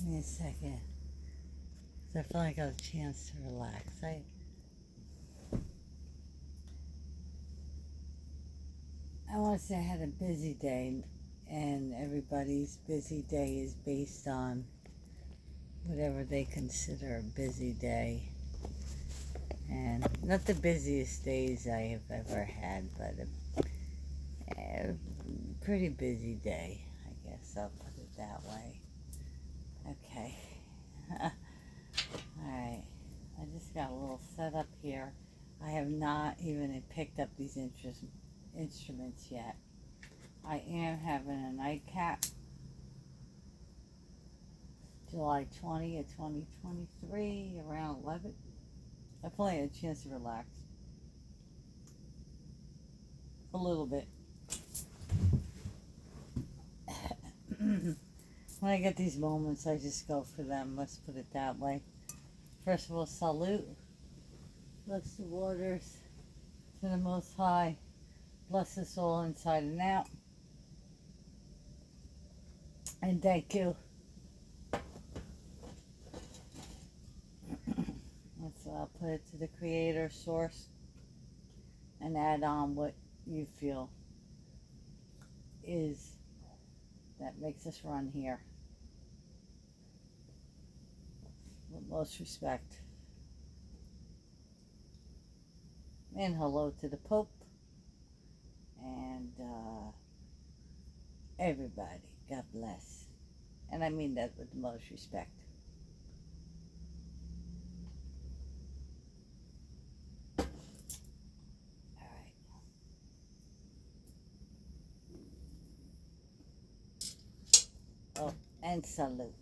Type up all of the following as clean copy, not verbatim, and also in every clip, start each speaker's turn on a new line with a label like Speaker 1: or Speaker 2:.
Speaker 1: Give me a second. So I feel like I got a chance to relax. I want to say I had a busy day, and everybody's busy day is based on whatever they consider a busy day. And not the busiest days I have ever had, but a pretty busy day, I guess I'll put it that way. Okay. Alright. I just got a little setup here. I have not even picked up these instruments yet. I am having a nightcap, July 20th, 2023, around 11. I finally had a chance to relax a little bit. When I get these moments, I just go for them. Let's put it that way. First of all, salute. Bless the waters to the Most High. Bless us all inside and out. And thank you. I'll put it to the Creator, Source, and add on what you feel is that makes us run here. With most respect. And hello to the Pope and everybody. God bless. And I mean that with the most respect. Alright. Oh, and salute.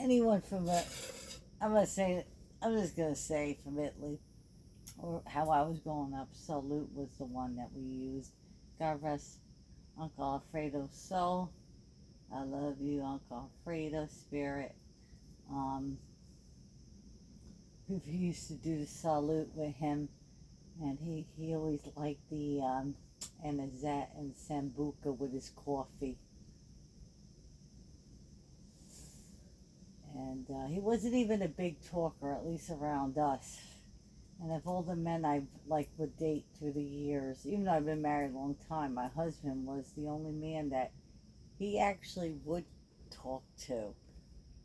Speaker 1: Anyone from I'm just gonna say from Italy, or how I was growing up, salute was the one that we used. God rest Uncle Alfredo's soul. I love you, Uncle Alfredo, spirit. We used to do the salute with him, and he always liked the anisette and sambuca with his coffee. And he wasn't even a big talker, at least around us. And of all the men I would date through the years, even though I've been married a long time, my husband was the only man that he actually would talk to.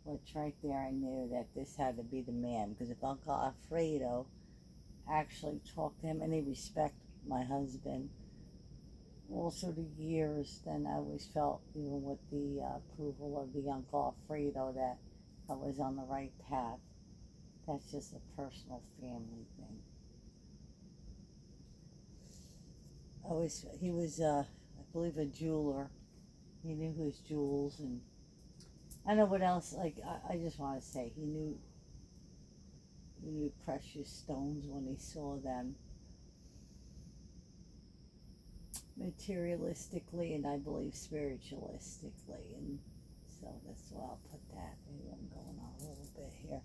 Speaker 1: Which right there I knew that this had to be the man, because if Uncle Alfredo actually talked to him and he respected my husband all through the years, then I always felt, even with the approval of the Uncle Alfredo, that I was on the right path. That's just a personal family thing. He was, I believe, a jeweler. He knew his jewels, and I know what else. I just want to say, he knew precious stones when he saw them, materialistically, and I believe spiritualistically, and so that's why I'll put that. Maybe I'm going on a little bit here.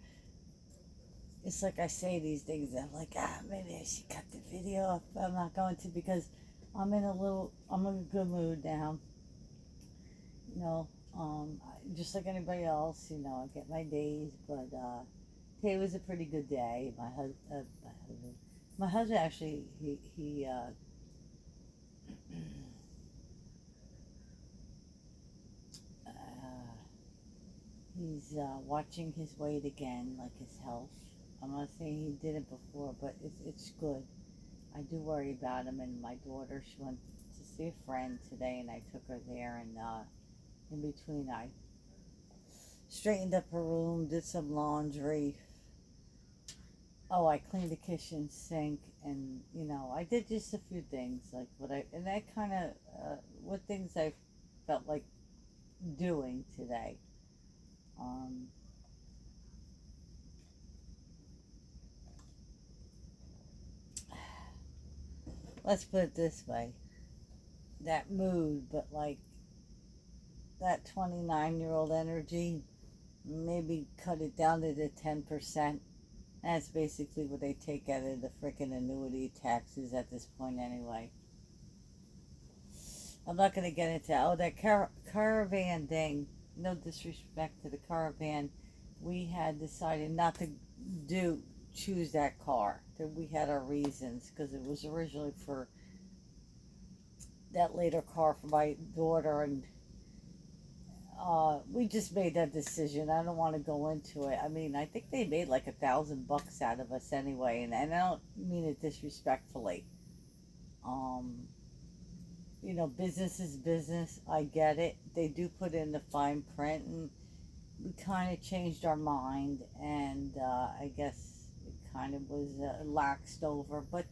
Speaker 1: It's like I say these things, I'm like, maybe I should cut the video off. I'm not going to, because I'm in a good mood now. Just like anybody else, I get my days, but today was a pretty good day. My husband actually, he's watching his weight again, like his health. I'm not saying he did it before, but it's good. I do worry about him, and my daughter, she went to see a friend today, and I took her there, and in between I straightened up her room, did some laundry. Oh, I cleaned the kitchen sink, and I did just a few things, and that kind of what things I felt like doing today. Let's put it this way, that mood, but that 29-year-old energy, maybe cut it down to the 10%. That's basically what they take out of the frickin' annuity taxes at this point anyway. I'm not going to get into that caravan thing. No disrespect to the caravan. We had decided not to do choose that car. That we had our reasons because it was originally for that later car for my daughter, and we just made that decision. I don't want to go into it. I mean, I think they made like $1,000 out of us anyway, and I don't mean it disrespectfully. Um, business is business. I get it. They do put in the fine print, and we kind of changed our mind, and I guess it kind of was laxed over. But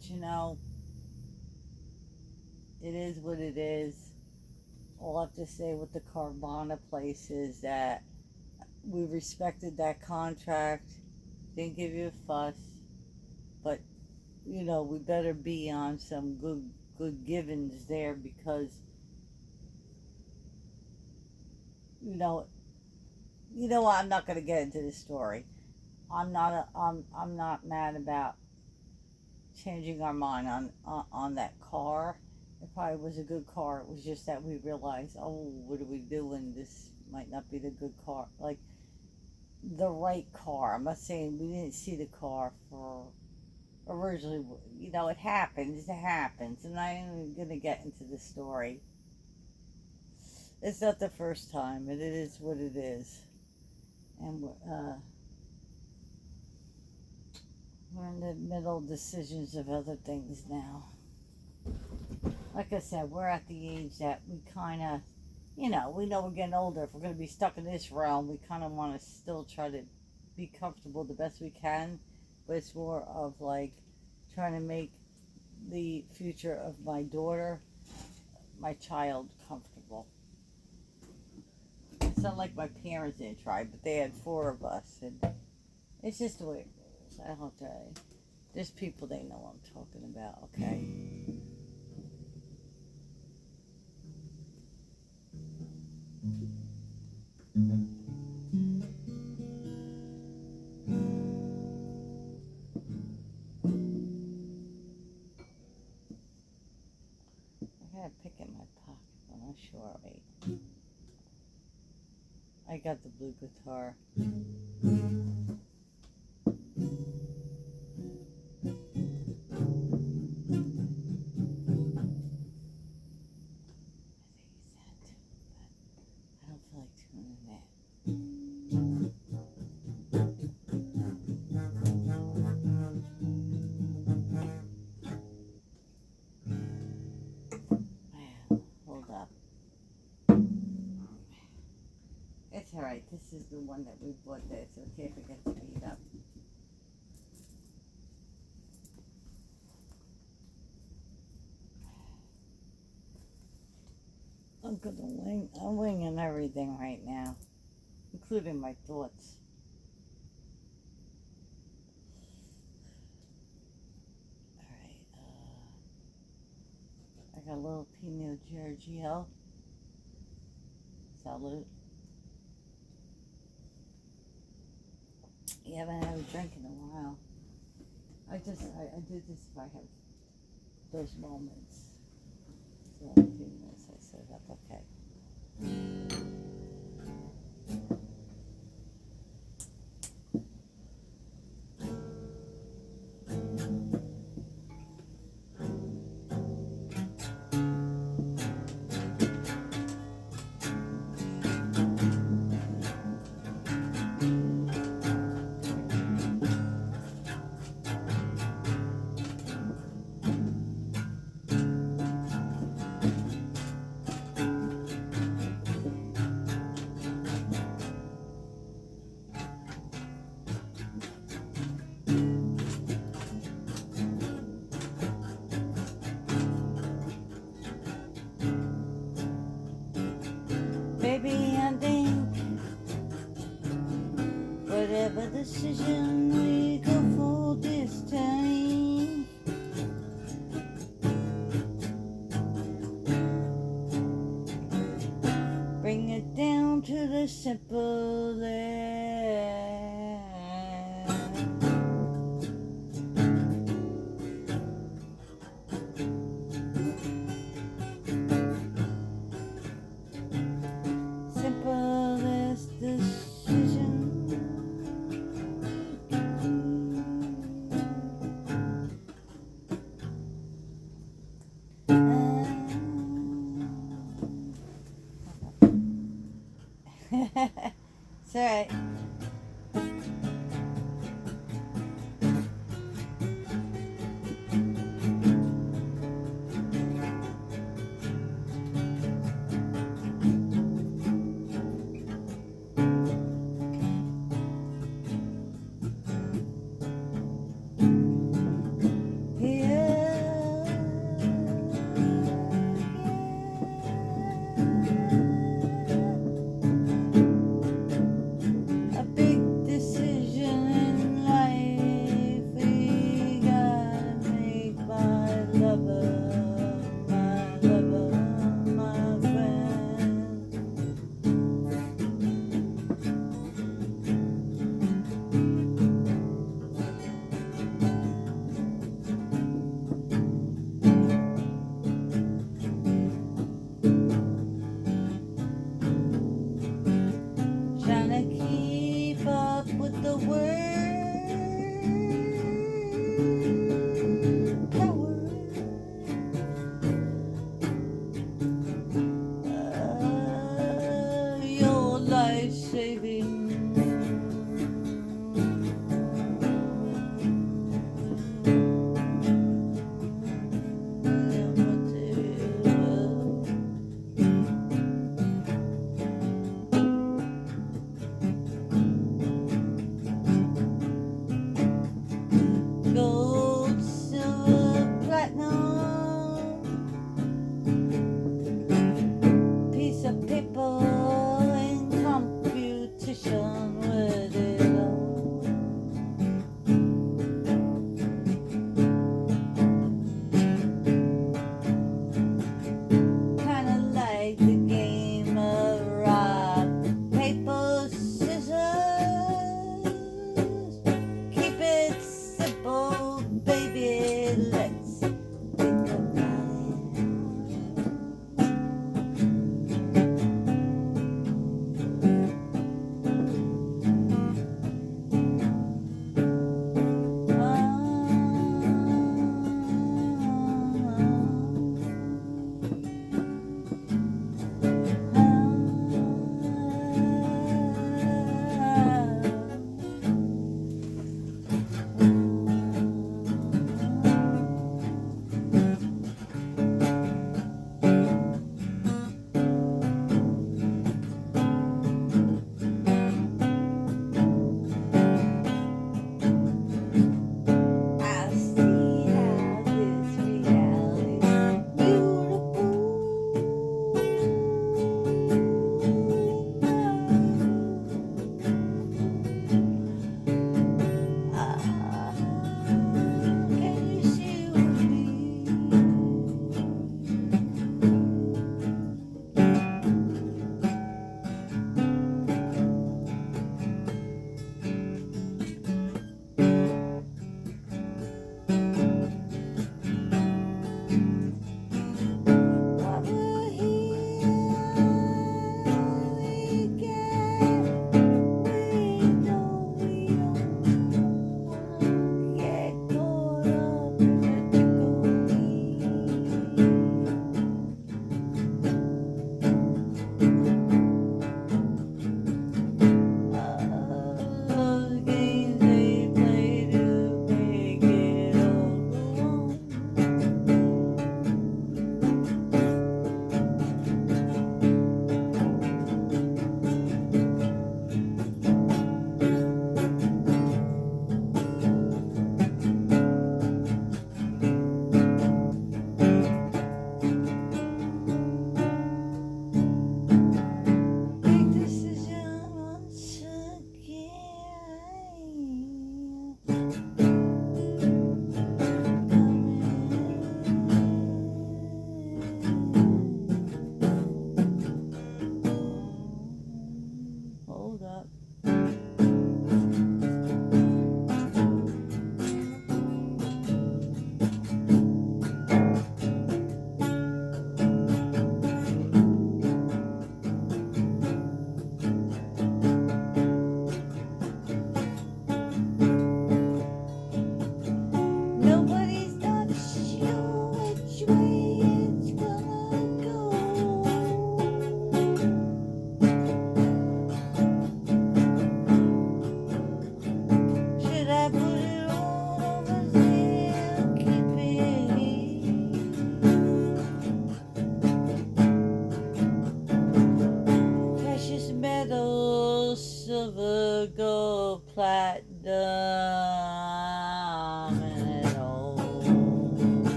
Speaker 1: it is what it is. All I have to say with the Carvana place is that we respected that contract, didn't give you a fuss, but we better be on some good givens there because I'm not going to get into this story. I'm not mad about changing our mind on that car. It probably was a good car. It was just that we realized, oh, what are we doing? This might not be the good car, like the right car. I'm not saying we didn't see the car for originally. It happens. It happens, and I ain't even gonna get into the story. It's not the first time, and it is what it is. And we're in the middle of decisions of other things now. Like I said, we're at the age that we kind of, we know we're getting older. If we're going to be stuck in this realm, we kind of want to still try to be comfortable the best we can. But it's more of like trying to make the future of my daughter, my child, comfortable. It's not like my parents didn't try, but they had 4 of us. And it's just the way it goes. I don't tell you. There's people, they know what I'm talking about, okay? I got a pick in my pocket. I'm not sure. Wait. I got the blue guitar. It's alright, this is the one that we bought there. It's okay if it gets beat up. I'm winging everything right now, including my thoughts. Alright, I got a little Pinot Grigio. Salute. You haven't had a drink in a while. I do this if I have those moments. So in a few minutes I set it up, okay. Baby, I think whatever decision we go for this time, bring it down to the simplest. it.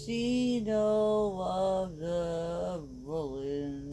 Speaker 1: casino of the rolling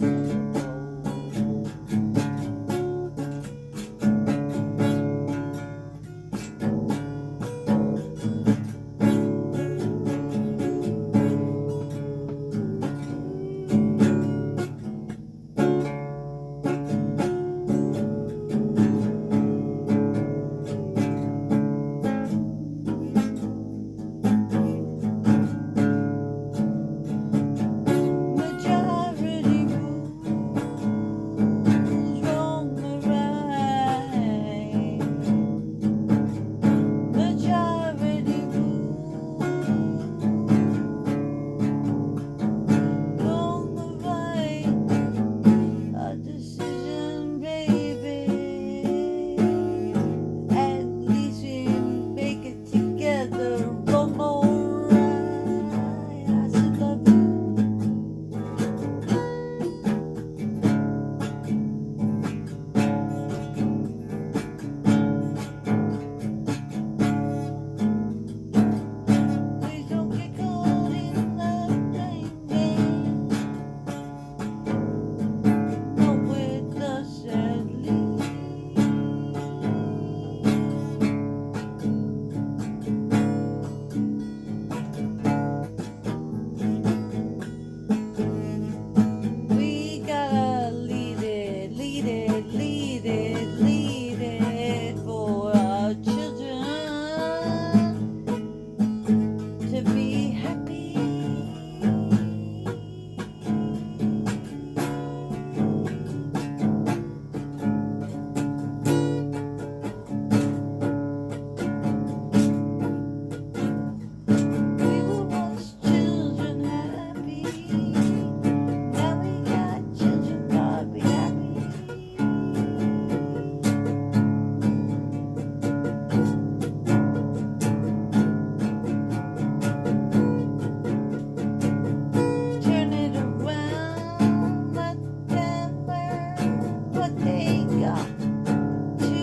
Speaker 1: lead it for our children to be happy. We were once children happy. Now we got children, God be happy. Turn it around, let them learn what they got to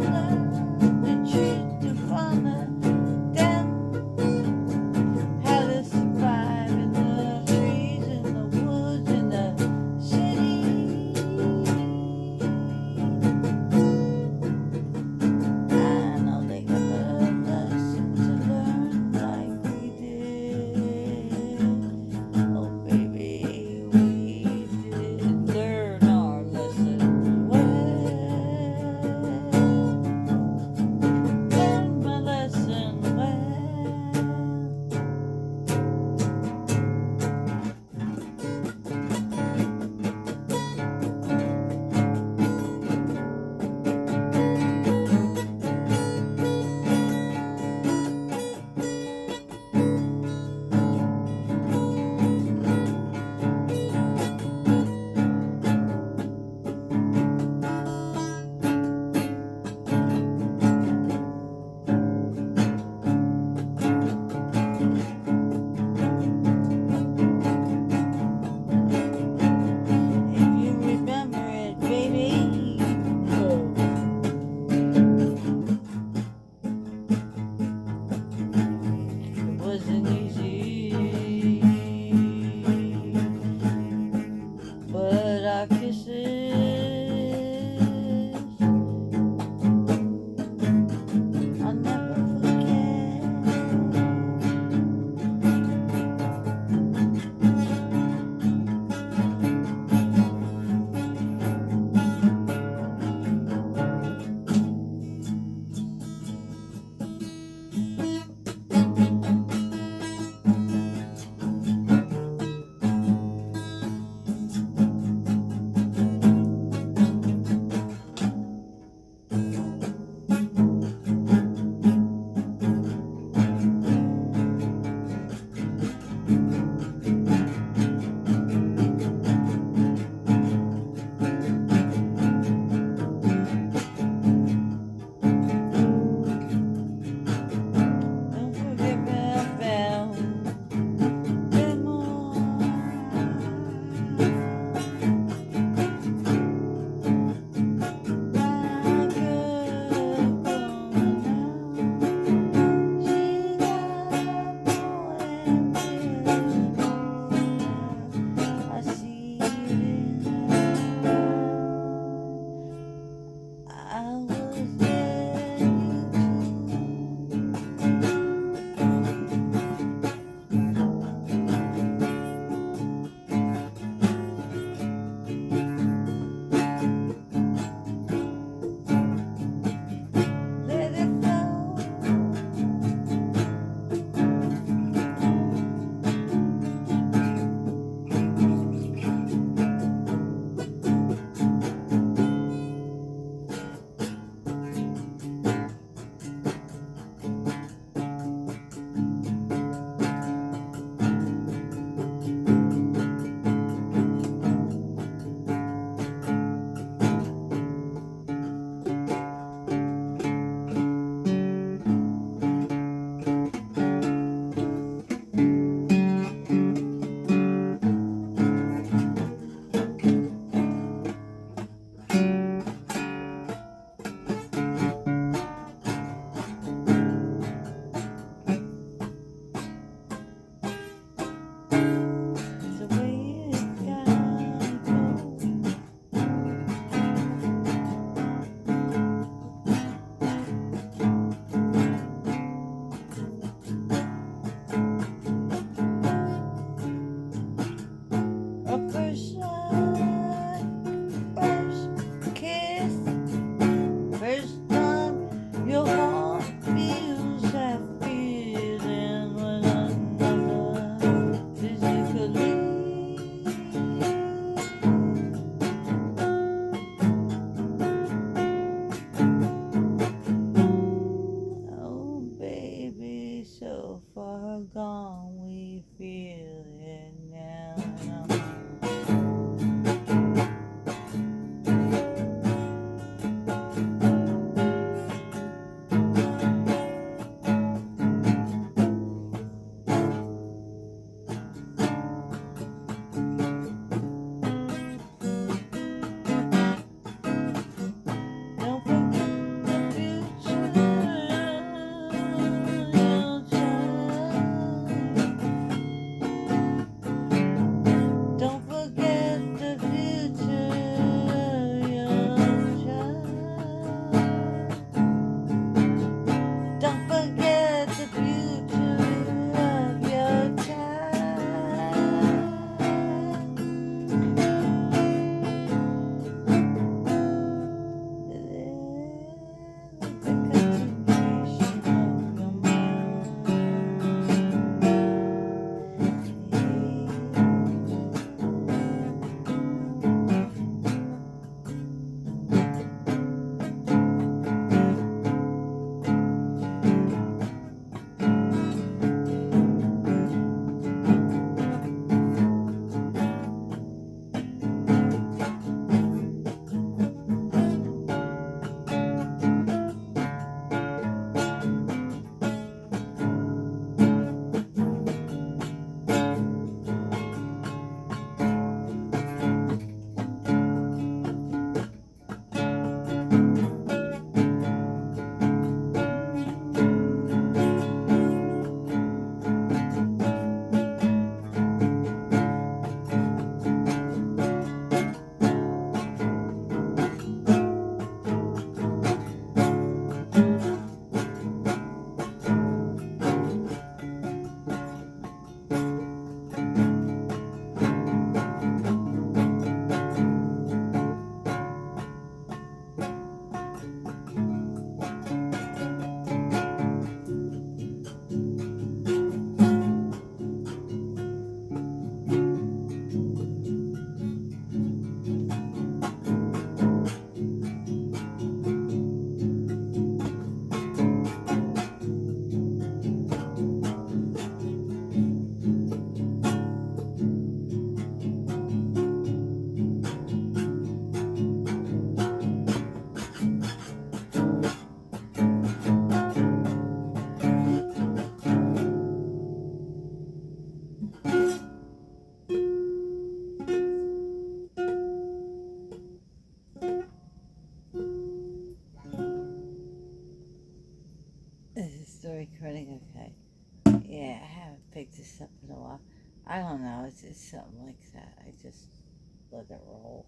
Speaker 1: learn. The truth to follow them, how to survive in the trees, in the woods, in the city. I know they got the lesson to learn like we did. Oh baby, we did learn our lesson well. Learn my lesson well. If you remember it, baby. It wasn't easy, but our kisses I'll never forget. up in a while. I don't know. It's something like that. I just let it roll.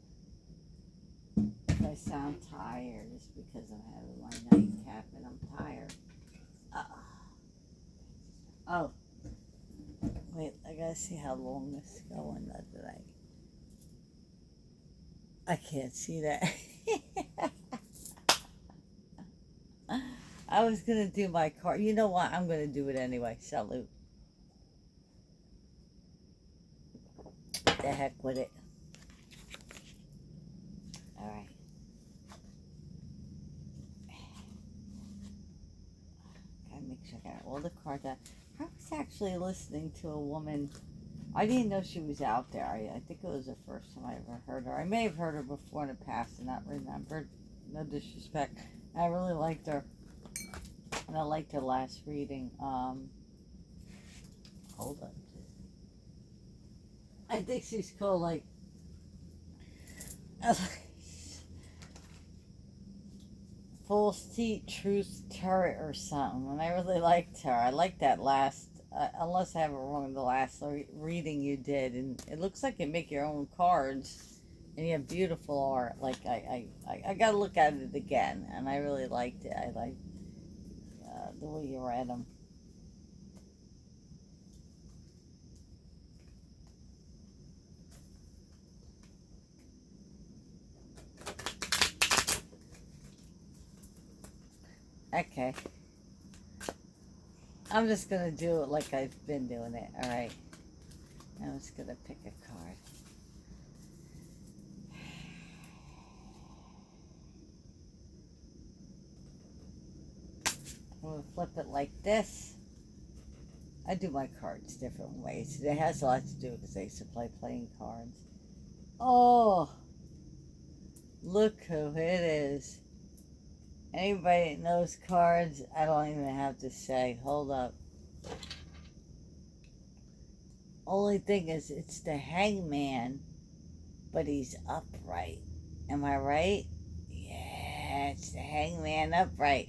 Speaker 1: If I sound tired, it's because I'm having my nightcap and I'm tired. Oh, wait. I gotta see how long this is going. Not that I can't see that. I was gonna do my card. You know what? I'm gonna do it anyway. Salute. The heck with it. All right. Gotta make sure I got all the cards out. I was actually listening to a woman. I didn't know she was out there. I think it was the first time I ever heard her. I may have heard her before in the past and not remembered. No disrespect. I really liked her. And I liked her last reading. Hold on. I think she's called like False Teeth Truth Turret or something. And I really liked her. I liked that last, unless I have it wrong, the last reading you did. And it looks like you make your own cards. And you have beautiful art. Like, I got to look at it again. And I really liked it. I liked the way you read them. Okay. I'm just going to do it like I've been doing it. Alright. I'm just going to pick a card. I'm going to flip it like this. I do my cards different ways. It has a lot to do because I used to play playing cards. Oh! Look who it is. Anybody that knows cards, I don't even have to say. Hold up. Only thing is, it's the Hangman, but he's upright. Am I right? Yeah, it's the Hangman upright.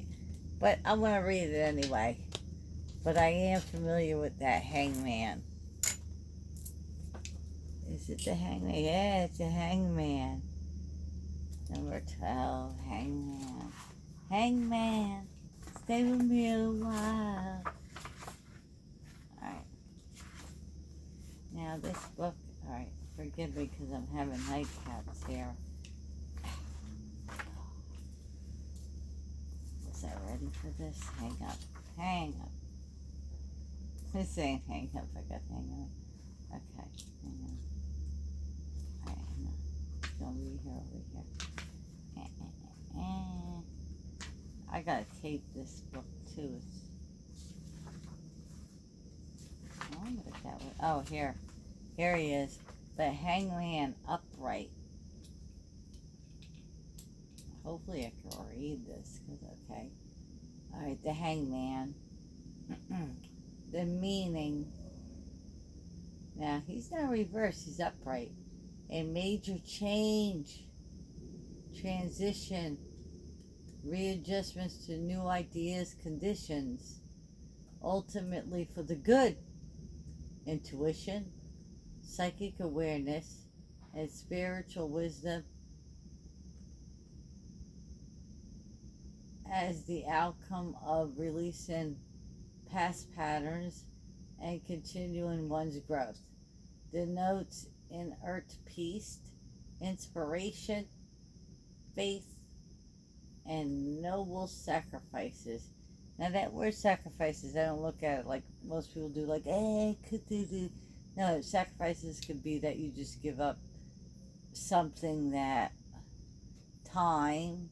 Speaker 1: But I'm going to read it anyway. But I am familiar with that Hangman. Is it the Hangman? Yeah, it's the Hangman. Number 12, Hangman. Hangman, stay with me a while. Alright. Now this book, alright, forgive me because I'm having nightcaps here. Was I ready for this? Hang up. Hang up. This ain't hang up, I got hang up. Okay, hang on. Alright, hang on. It's gonna be here over here. I gotta tape this book too. Oh, here. Here he is. The Hangman upright. Hopefully I can read this. Okay. Alright, the Hangman. The meaning. Now, he's not reversed. He's upright. A major change. Transition. Readjustments to new ideas, conditions, ultimately for the good. Intuition, psychic awareness, and spiritual wisdom as the outcome of releasing past patterns and continuing one's growth. Denotes inert peace, inspiration, faith, and noble sacrifices. Now that word sacrifices, I don't look at it like most people do, like, could do. No, sacrifices could be that you just give up something that time.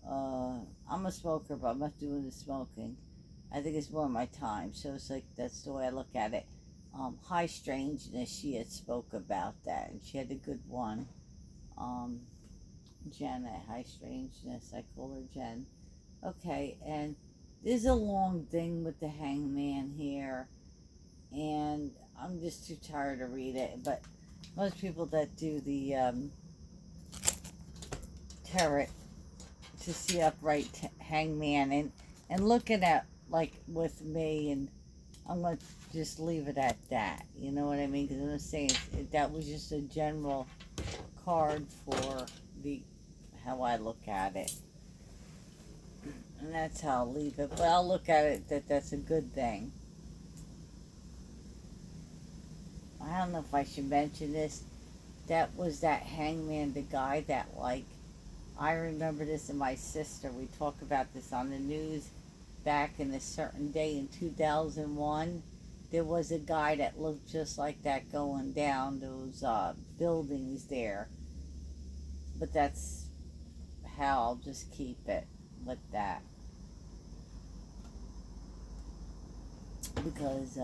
Speaker 1: I'm a smoker, but I'm not doing the smoking. I think it's more my time. So it's like, that's the way I look at it. High strangeness, she had spoke about that, and she had a good one. Jen at High Strangeness, I call her Jen. Okay, and there's a long thing with the Hangman here, and I'm just too tired to read it, but most people that do the tarot to see upright Hangman, and looking at, like, with me, and I'm going to just leave it at that. You know what I mean? Because I'm saying that was just a general card for the how I look at it. And that's how I'll leave it. But I'll look at it that that's a good thing. I don't know if I should mention this. That was that hangman, the guy that, like, I remember this and my sister. We talk about this on the news back in a certain day in 2001. There was a guy that looked just like that going down those buildings there. But that's how I'll just keep it with that. Because,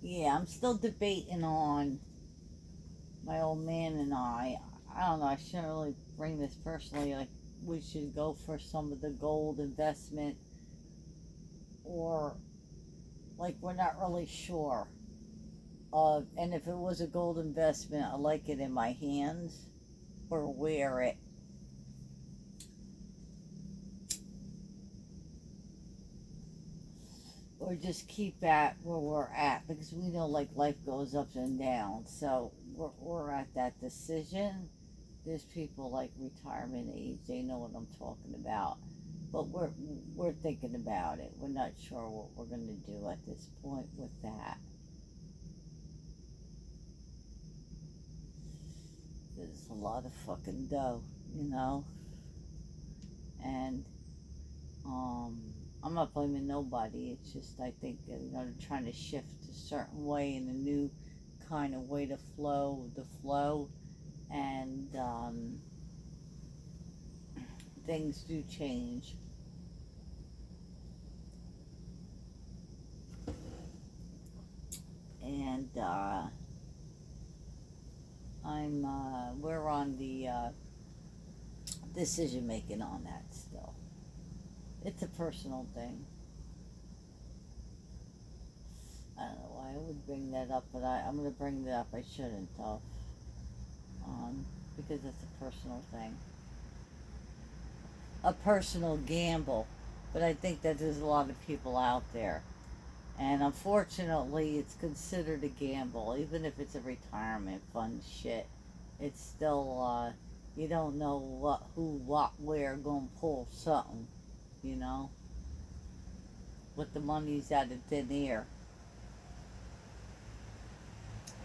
Speaker 1: yeah, I'm still debating on my old man and I don't know, I shouldn't really bring this personally, like, we should go for some of the gold investment, or, like, we're not really sure. And if it was a gold investment, I like it in my hands, or wear it. Or just keep at where we're at, because we know, like, life goes up and down, so we're at that decision. There's people like retirement age, they know what I'm talking about, but we're thinking about it. We're not sure what we're going to do at this point with that. There's a lot of fucking dough, you know, and I'm not blaming nobody. It's just, I think, you know, they're trying to shift a certain way in a new kind of way to flow, and things do change. And we're on the decision making on that still. It's a personal thing. I don't know why I would bring that up, but I'm going to bring that up. I shouldn't, though. Because it's a personal thing. A personal gamble. But I think that there's a lot of people out there. And unfortunately, it's considered a gamble. Even if it's a retirement fund shit. It's still, you don't know what, who, what, where gonna pull something. You know? With the money's out of thin air.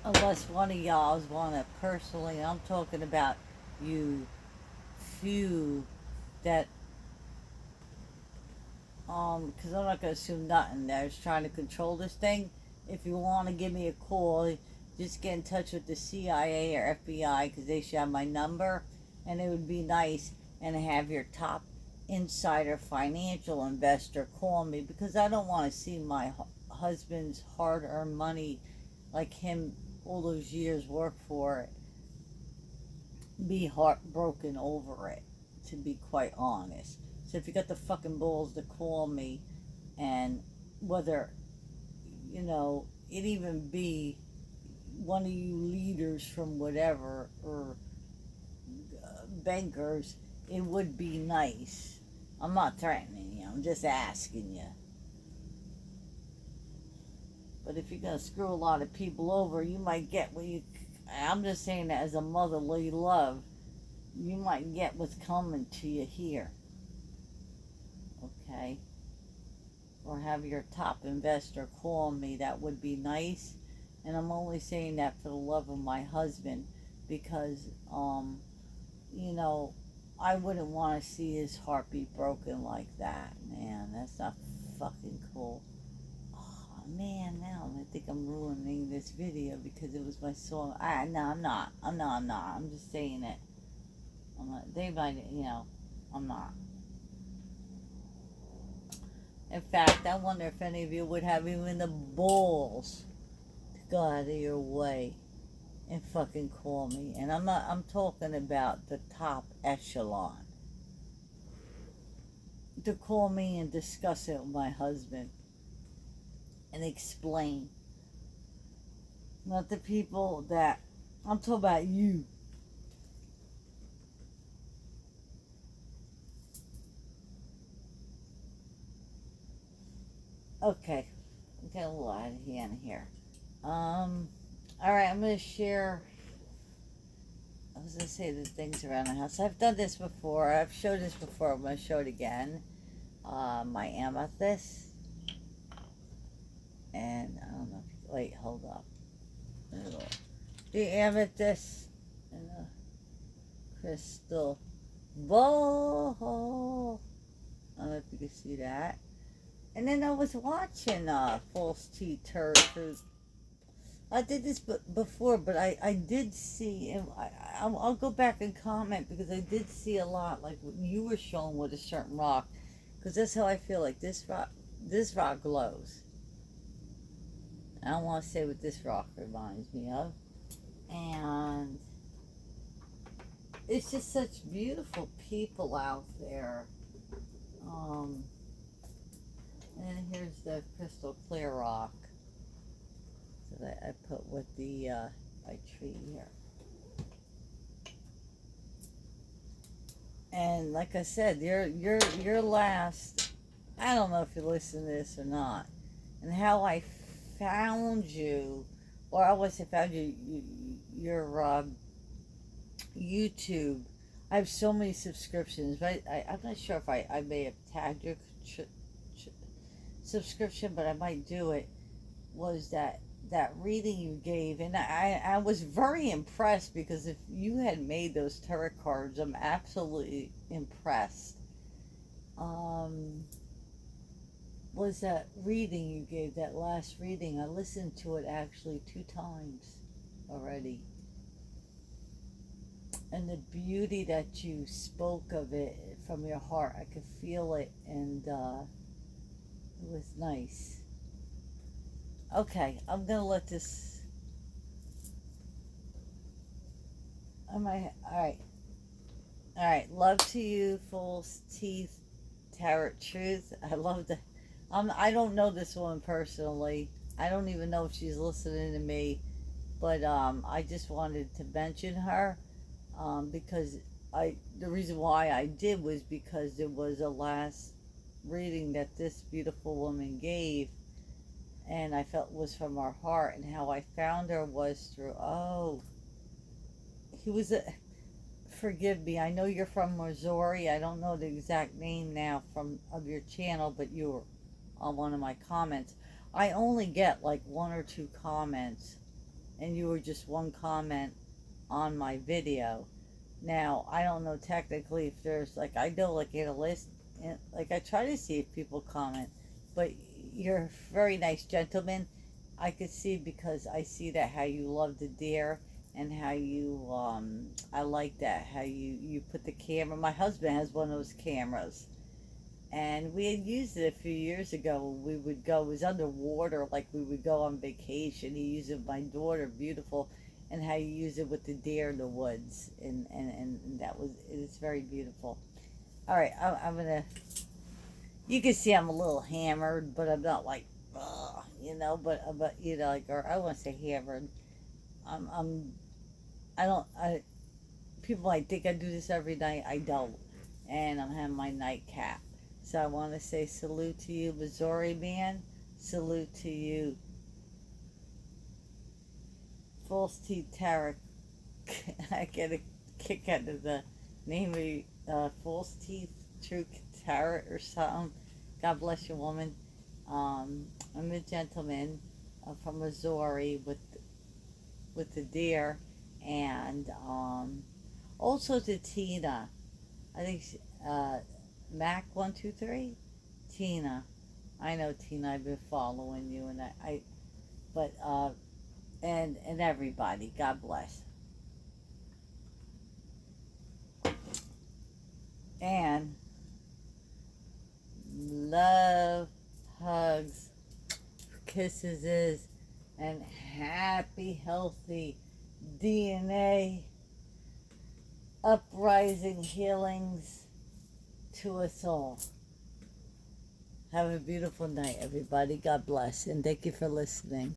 Speaker 1: Unless one of y'all want to personally, I'm talking about you few that, because I'm not going to assume nothing. They're just trying to control this thing. If you want to give me a call, just get in touch with the CIA or FBI, because they should have my number, and it would be nice, and have your top insider financial investor call me, because I don't want to see my husband's hard-earned money, like him, all those years work for it, be heartbroken over it, to be quite honest. So if you got the fucking balls to call me, and whether, you know, it even be one of you leaders from whatever, or bankers, it would be nice. I'm not threatening you, I'm just asking you. But if you're going to screw a lot of people over, you might get what you... I'm just saying that as a motherly love, you might get what's coming to you here. Okay? Or have your top investor call me. That would be nice. And I'm only saying that for the love of my husband. Because, you know, I wouldn't want to see his heart be broken like that. Man, that's not fucking cool. Man, now I think I'm ruining this video because it was my song. No, I'm not. I'm just saying it. I'm not. They might, you know, I'm not. In fact, I wonder if any of you would have even the balls to go out of your way and fucking call me. And I'm talking about the top echelon. To call me and discuss it with my husband. And explain. Not the people that... I'm talking about you. Okay, I'm getting a little out of hand here. Alright, I'm going to share, I was going to say the things around the house. I've done this before. I've showed this before. I'm going to show it again. My amethyst. And I don't know if you, wait, hold up. The amethyst and the crystal ball. I don't know if you can see that. And then I was watching False Tea Truth. I did this before, but I did see, and I'll go back and comment because I did see a lot, like what you were showing with a certain rock, because that's how I feel like this rock glows. I don't want to say what this rock reminds me of, and it's just such beautiful people out there. And here's the crystal clear rock that I put with the my tree here. And like I said, your last, I don't know if you listen to this or not, and how I found you, or I was found your YouTube. I have so many subscriptions, but I'm not sure if I may have tagged your subscription, but I might do it. Was that reading you gave, and I was very impressed, because if you had made those tarot cards, I'm absolutely impressed. Was that reading you gave, that last reading? I listened to it actually 2 times already, and the beauty that you spoke of it from your heart, I could feel it, and it was nice. Okay, I'm gonna let this. Alright. Love to you, False Teeth Tarot Truth. I love the. I don't know this woman personally. I don't even know if she's listening to me, but I just wanted to mention her, because the reason why I did was because it was a last reading that this beautiful woman gave, and I felt was from her heart, and how I found her was through, he was forgive me, I know you're from Missouri. I don't know the exact name now of your channel, but you were on one of my comments. I only get like 1 or 2 comments, and you were just 1 comment on my video. Now, I don't know technically if there's, like, I know, like, in a list, like, I try to see if people comment, but you're a very nice gentleman. I could see, because I see that how you love the deer, and how you, I like that, how you put the camera. My husband has one of those cameras, and we had used it a few years ago. We would go, it was underwater, like we would go on vacation. He used it with my daughter, beautiful, and how you use it with the deer in the woods, and that was, it's very beautiful. All right, I'm gonna, you can see I'm a little hammered, but I'm not like, you know, but you know, like, or I won't say hammered. People might think I do this every night. I don't, and I'm having my nightcap. So I want to say salute to you, Missouri man. Salute to you, False Teeth Tarot. I get a kick out of the name of False Teeth Truth Tarot or something. God bless you, woman. I'm a gentleman from Missouri with the deer, and also to Tina. I think Mac 123, Tina. I know Tina. I've been following you, and and everybody. God bless. And love, hugs, kisses, and happy, healthy DNA uprising healings to us all. Have a beautiful night, everybody. God bless, and thank you for listening.